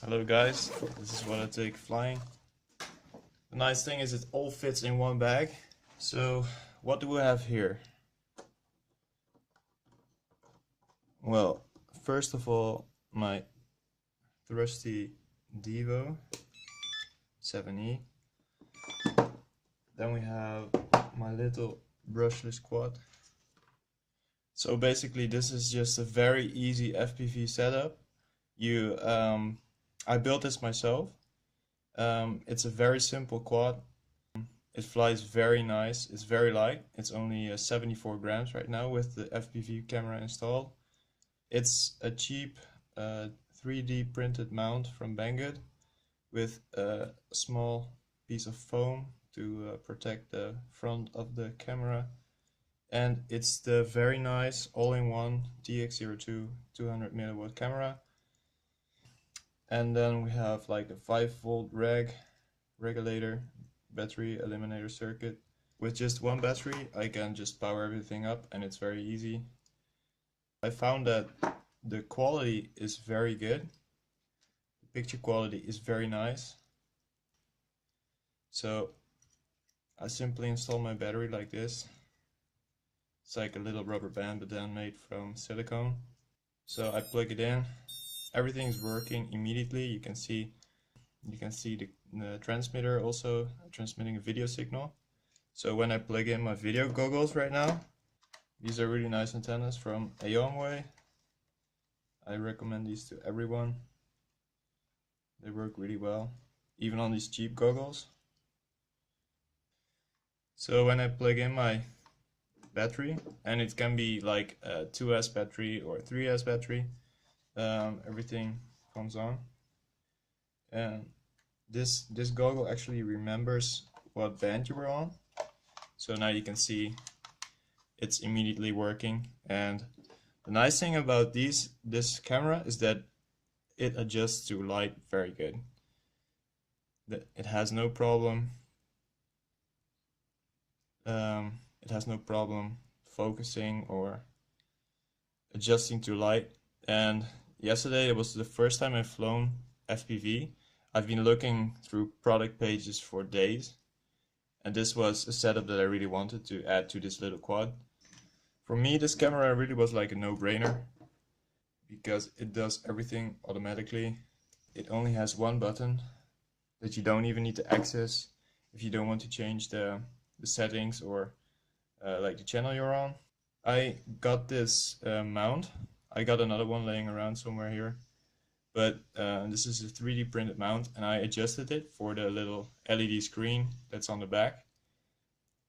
Hello guys, this is what I take flying. The nice thing is it all fits in one bag. So what do we have here? Well, first of all, my trusty Devo 7E. Then we have my little brushless quad. So basically this is just a very easy FPV setup. I built this myself. It's a very simple quad. It flies very nice. It's very light. It's only 74 grams right now with the FPV camera installed. It's a cheap 3D printed mount from Banggood with a small piece of foam to protect the front of the camera. And it's the very nice all-in-one TX02 200 milliwatt camera. And then we have like a 5-volt regulator battery eliminator circuit. With just one battery I can just power everything up and it's very easy. I found that the quality is very good. The picture quality is very nice. So I simply install my battery like this. It's like a little rubber band but then made from silicone. So I plug it in. Everything is working immediately. You can see the transmitter also transmitting a video signal. So when I plug in my video goggles right now, these are really nice antennas from Aomway. I recommend these to everyone. They work really well, even on these cheap goggles. So when I plug in my battery, and it can be like a 2S battery or a 3S battery, everything comes on. And this goggle actually remembers what band you were on. So now you can see it's immediately working. And the nice thing about this camera is that it adjusts to light very good. It has no problem. It has no problem focusing or adjusting to light. And yesterday it was the first time I've flown FPV. I've been looking through product pages for days, and this was a setup that I really wanted to add to this little quad. For me, this camera really was like a no-brainer because it does everything automatically. It only has one button that you don't even need to access if you don't want to change the settings or like the channel you're on. I got this mount. I got another one laying around somewhere here, but this is a 3D printed mount, and I adjusted it for the little LED screen that's on the back.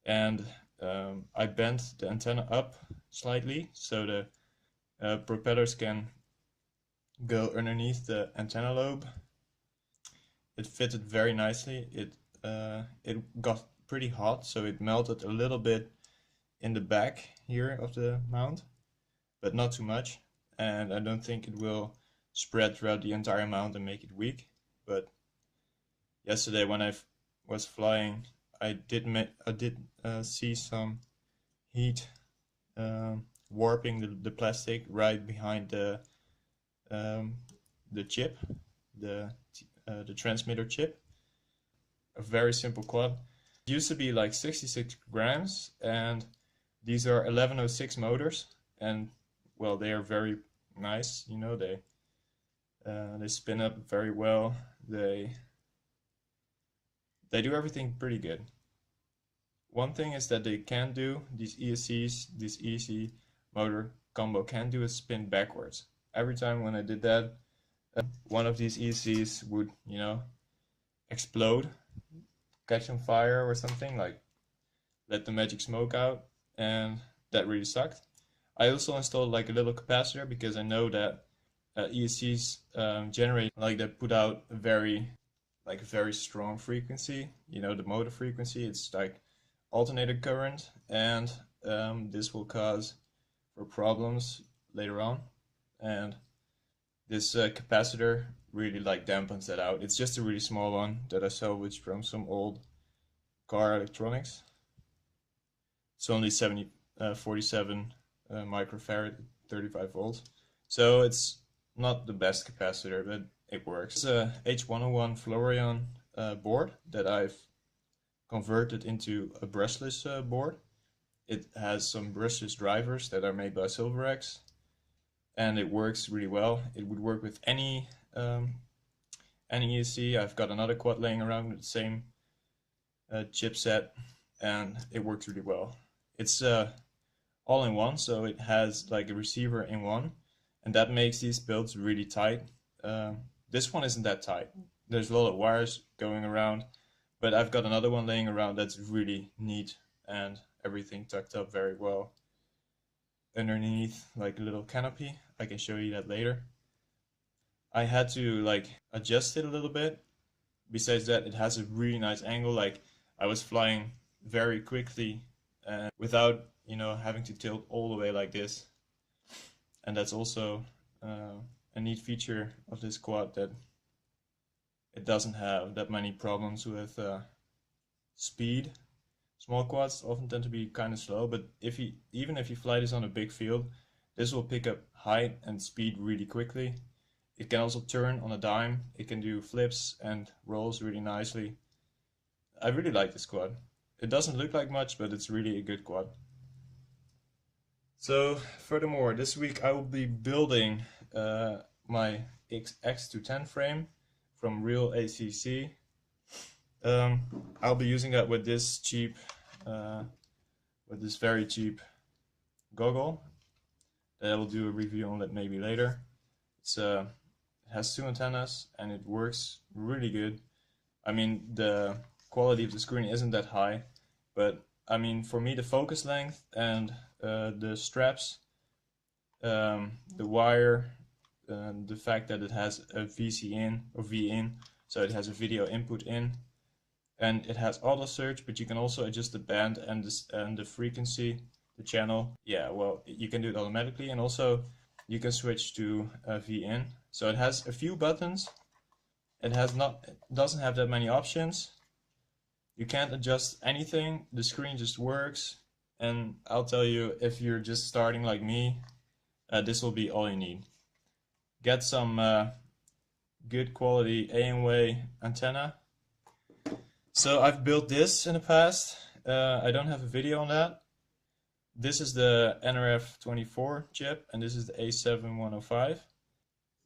And I bent the antenna up slightly so the propellers can go underneath the antenna lobe. It fitted very nicely. It got pretty hot, so it melted a little bit in the back here of the mount, but not too much. And I don't think it will spread throughout the entire mount and make it weak. But yesterday when I was flying, I did see some heat warping the plastic right behind the chip, the transmitter chip. A very simple quad. It used to be like 66 grams, and these are 1106 motors, and well, they are very nice. You know, they spin up very well. They do everything pretty good. One thing is that they can do, these ESCs, this ESC motor combo can do a spin backwards. Every time when I did that, one of these ESCs would, you know, explode, catch on fire or something, like let the magic smoke out, and that really sucked. I also installed like a little capacitor because I know that ESCs generate, like, they put out a very strong frequency, you know, the motor frequency. It's like alternating current, and this will cause for problems later on. And this capacitor really like dampens that out. It's just a really small one that I salvaged from some old car electronics. It's only 47 microfarad, 35 volts. So it's not the best capacitor, but it works. It's a H101 Florian board that I've converted into a brushless board. It has some brushless drivers that are made by Silverex, and it works really well. It would work with any ESC. I've got another quad laying around with the same chipset, and it works really well. It's all in one, so it has like a receiver in one, and that makes these builds really tight. This one isn't that tight. There's a lot of wires going around, but I've got another one laying around that's really neat and everything tucked up very well underneath like a little canopy. I can show you that later. I had to like adjust it a little bit. Besides that, it has a really nice angle. Like I was flying very quickly and without, you know, having to tilt all the way like this. And that's also a neat feature of this quad, that it doesn't have that many problems with speed. Small quads often tend to be kind of slow, but even if you fly this on a big field, this will pick up height and speed really quickly. It can also turn on a dime. It can do flips and rolls really nicely. I really like this quad. It doesn't look like much, but it's really a good quad. So furthermore, this week I will be building my X210 frame from Real ACC. I'll be using that with this very cheap goggle. I will do a review on that maybe later. It has two antennas and it works really good. I mean, the quality of the screen isn't that high, but I mean, for me, the focus length and the straps, the wire, the fact that it has a VC in or V in, so it has a video input in, and it has auto search, but you can also adjust the band and the frequency, the channel. Yeah, well, you can do it automatically, and also you can switch to V in. So it has a few buttons. It doesn't have that many options. You can't adjust anything. The screen just works. And I'll tell you, if you're just starting like me, this will be all you need. Get some good quality AMWay antenna. So I've built this in the past. I don't have a video on that. This is the NRF24 chip, and this is the A7105.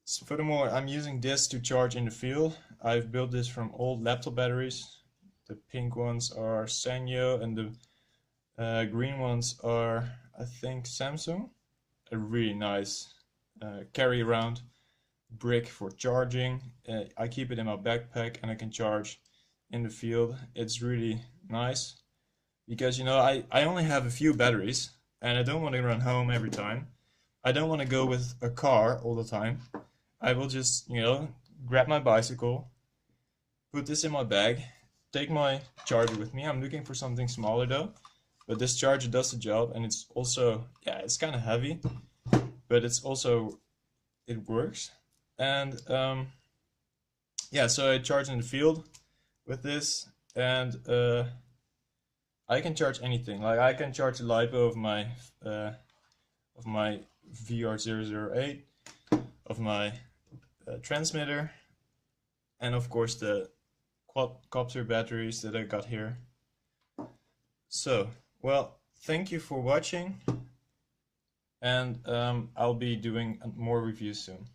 So furthermore, I'm using this to charge in the field. I've built this from old laptop batteries. The pink ones are Sanyo, and the green ones are, I think, Samsung. A really nice carry around brick for charging. I keep it in my backpack and I can charge in the field. It's really nice because, you know, I only have a few batteries and I don't want to run home every time. I don't want to go with a car all the time. I will just, you know, grab my bicycle, put this in my bag, take my charger with me. I'm looking for something smaller though, but this charger does the job, and it's also, yeah, it's kind of heavy, but it's also, it works. And yeah, so I charge in the field with this, and I can charge anything. Like I can charge the LiPo of my VR008, of my transmitter, and of course the quadcopter batteries that I got here. So, well, thank you for watching, and I'll be doing more reviews soon.